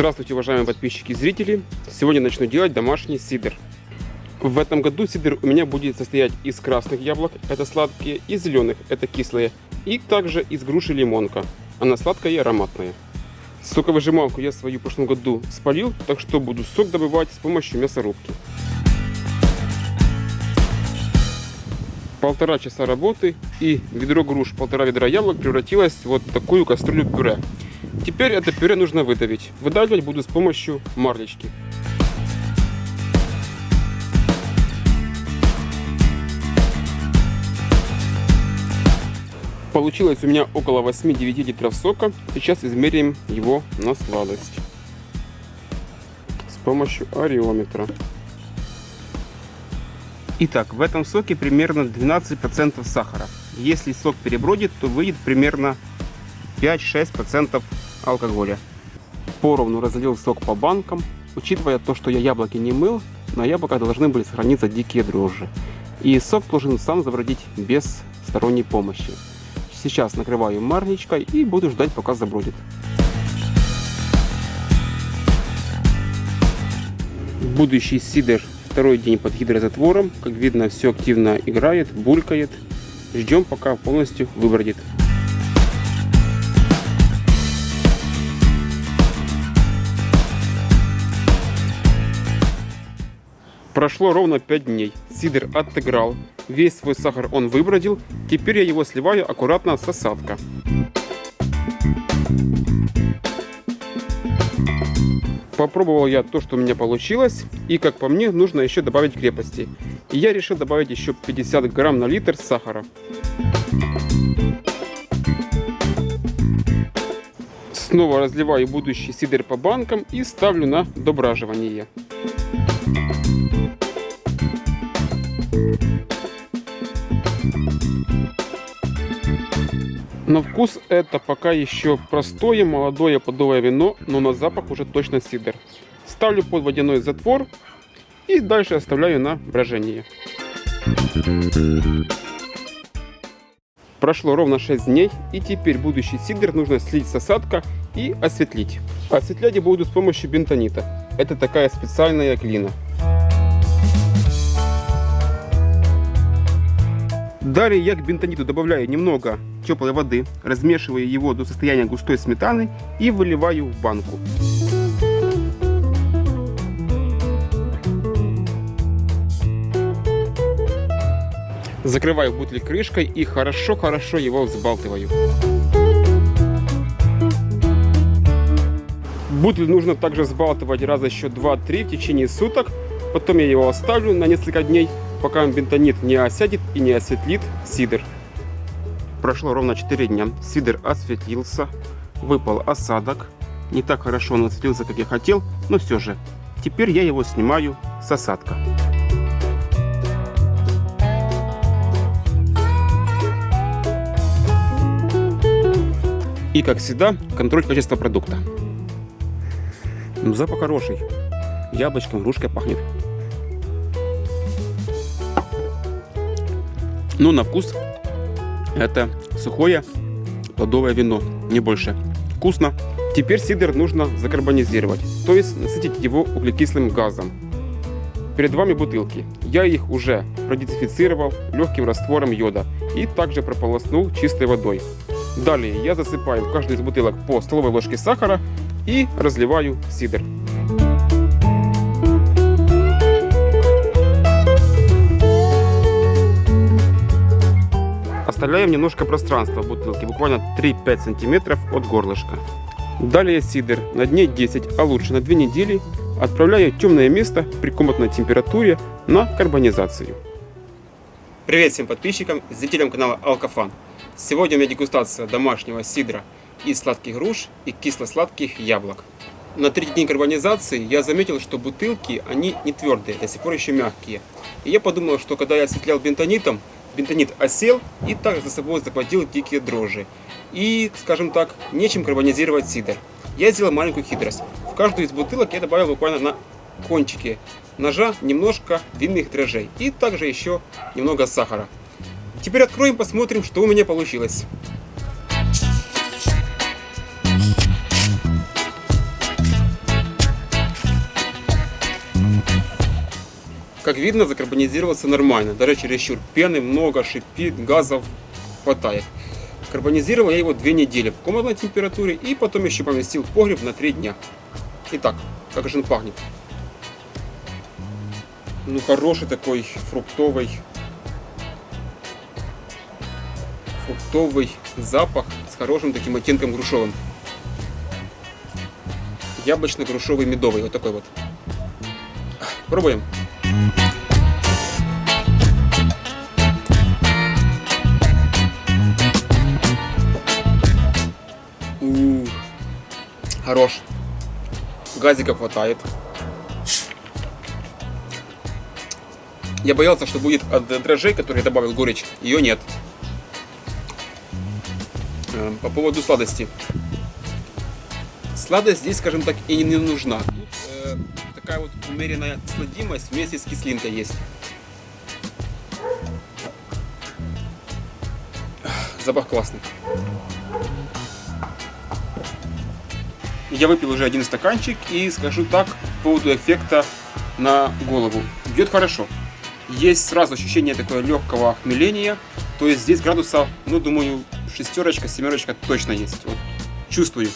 Здравствуйте, уважаемые подписчики и зрители! Сегодня начну делать домашний сидр. В этом году сидр у меня будет состоять из красных яблок, это сладкие, и зеленых, это кислые, и также из груши лимонка, она сладкая и ароматная. Соковыжималку я свою в прошлом году спалил, так что буду сок добывать с помощью мясорубки. 1,5 часа работы, и ведро груш, 1,5 ведра яблок превратилось в вот такую кастрюлю пюре. Теперь это пюре нужно выдавить. Выдавливать буду с помощью марлечки. Получилось у меня около 8-9 литров сока. Сейчас измеряем его на сладость с помощью ареометра. Итак, в этом соке примерно 12% сахара. Если сок перебродит, то выйдет примерно 5-6% алкоголя. Поровну разлил сок по банкам. Учитывая то, что я яблоки не мыл, на яблоках должны были сохраниться дикие дрожжи. И сок должен сам забродить без сторонней помощи. Сейчас накрываю марлечкой и буду ждать, пока забродит. Будущий сидр второй день под гидрозатвором. Как видно, все активно играет, булькает. Ждем, пока полностью выбродит. Прошло ровно 5 дней. Сидр отыграл. Весь свой сахар он выбродил. Теперь я его сливаю аккуратно с осадка. Попробовал я то, что у меня получилось. И как по мне, нужно еще добавить крепости. И я решил добавить еще 50 грамм на литр сахара. Снова разливаю будущий сидр по банкам и ставлю на дображивание. На вкус это пока еще простое молодое плодовое вино, но на запах уже точно сидр. Ставлю под водяной затвор и дальше оставляю на брожение. Прошло ровно 6 дней, и теперь будущий сидр нужно слить с осадка и осветлить. Осветлять я буду с помощью бентонита. Это такая специальная глина. Далее я к бентониту добавляю немного теплой воды, размешиваю его до состояния густой сметаны и выливаю в банку. Закрываю бутыль крышкой и хорошо его взбалтываю. Бутыль нужно также взбалтывать раза еще 2-3 в течение суток. Потом я его оставлю на несколько дней, пока бентонит не осядет и не осветлит сидр. Прошло ровно 4 дня. Сидр осветлился, выпал осадок. Не так хорошо он осветлился, как я хотел, но все же. Теперь я его снимаю с осадка. И как всегда, контроль качества продукта. Запах хороший. Яблочком, грушкой пахнет. Но на вкус это сухое плодовое вино, не больше. Вкусно. Теперь сидр нужно закарбонизировать, то есть насытить его углекислым газом. Перед вами бутылки. Я их уже продезинфицировал легким раствором йода и также прополоснул чистой водой. Далее я засыпаю в каждую из бутылок по столовой ложке сахара и разливаю сидр. Оставляем немножко пространства в бутылке, буквально 3-5 см от горлышка. Далее сидр на дней 10, а лучше на 2 недели отправляю в темное место при комнатной температуре на карбонизацию. Привет всем подписчикам и зрителям канала Алкофан. Сегодня у меня дегустация домашнего сидра из сладких груш и кисло-сладких яблок. На 3 дня карбонизации я заметил, что бутылки они не твердые, до сих пор еще мягкие. И я подумал, что когда я осветлял бентонитом, бентонит осел и также за собой захватил дикие дрожжи. И, скажем так, нечем карбонизировать сидр. Я сделал маленькую хитрость. В каждую из бутылок я добавил буквально на кончике ножа немножко винных дрожжей. И также еще немного сахара. Теперь откроем, посмотрим, что у меня получилось. Как видно, закарбонизировался нормально, даже чересчур. Пены много, шипит, газов хватает. Карбонизировал я его 2 недели в комнатной температуре и потом еще поместил в погреб на 3 дня. Итак, как же он пахнет? Ну, хороший такой фруктовый запах с хорошим таким оттенком грушевым. Яблочно-грушевый медовый, вот такой вот. Пробуем. Хорош. Газика хватает. Я боялся, что будет от дрожжей, которые я добавил, горечь. Ее нет. По поводу сладости. Сладость здесь, скажем так, и не нужна. Тут такая вот умеренная сладимость вместе с кислинкой есть. Запах классный. Я выпил уже 1 стаканчик и скажу так по поводу эффекта на голову. Бьет хорошо. Есть сразу ощущение такое легкого хмеления. То есть здесь градусов, ну, думаю, 6-7 точно есть. Вот, чувствую.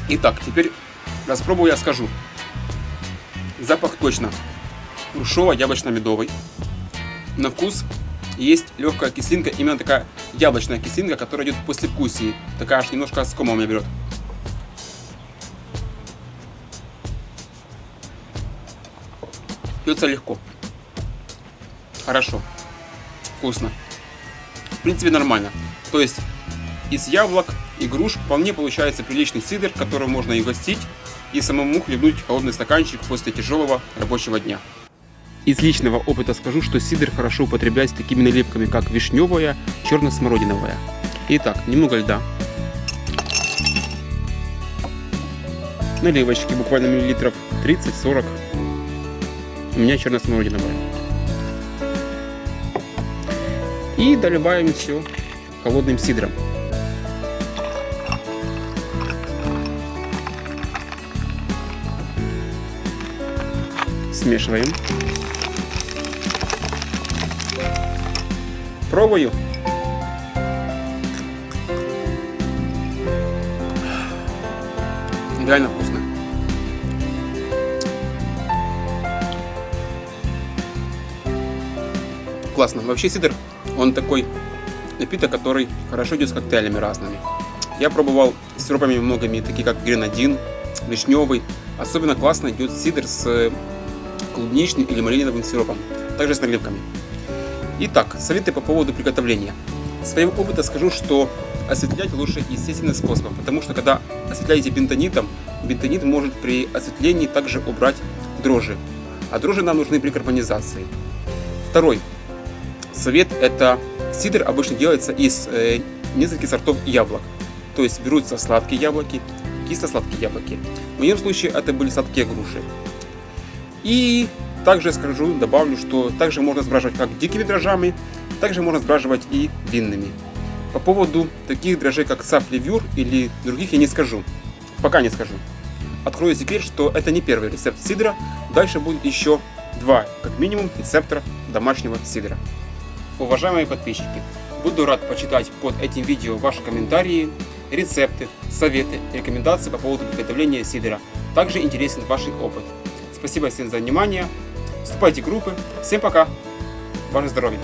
Итак, теперь распробую, я скажу. Запах точно грушово-яблочно-медовый. На вкус есть легкая кислинка, именно такая яблочная кислинка, которая идет в послевкусии. Такая аж немножко с комом меня берет. Пьется легко. Хорошо. Вкусно. В принципе, нормально. То есть из яблок и груш вполне получается приличный сидр, которым можно и гостить, и самому хлебнуть холодный стаканчик после тяжелого рабочего дня. Из личного опыта скажу, что сидр хорошо употреблять с такими наливками, как вишневая, черно-смородиновая. Итак, немного льда. Наливочки, буквально миллилитров 30-40. У меня черно-смородиновая. И доливаем все холодным сидром. Смешиваем. Пробую. Реально вкусно. Классно. Вообще сидр, он такой напиток, который хорошо идет с коктейлями разными. Я пробовал с сиропами многими, такие как гренадин, вишневый. Особенно классно идет сидр с клубничным или малиновым сиропом, также с наливками. Итак, советы по поводу приготовления. С своего опыта скажу, что осветлять лучше естественным способом, потому что когда осветляете бентонитом, бентонит может при осветлении также убрать дрожжи, а дрожжи нам нужны при карбонизации. Второй совет – это сидр обычно делается из нескольких сортов яблок, то есть берутся сладкие яблоки, кисло-сладкие яблоки. В моем случае это были сладкие груши. И также добавлю, что также можно сбраживать как дикими дрожжами, также можно сбраживать и винными. По поводу таких дрожжей, как саф-левюр или других, я не скажу. Пока не скажу. Открою секрет, что это не первый рецепт сидра. Дальше будет еще 2, как минимум, рецепта домашнего сидра. Уважаемые подписчики, буду рад почитать под этим видео ваши комментарии, рецепты, советы, рекомендации по поводу приготовления сидра. Также интересен ваш опыт. Спасибо всем за внимание. Вступайте в группы. Всем пока. Ваше здоровье.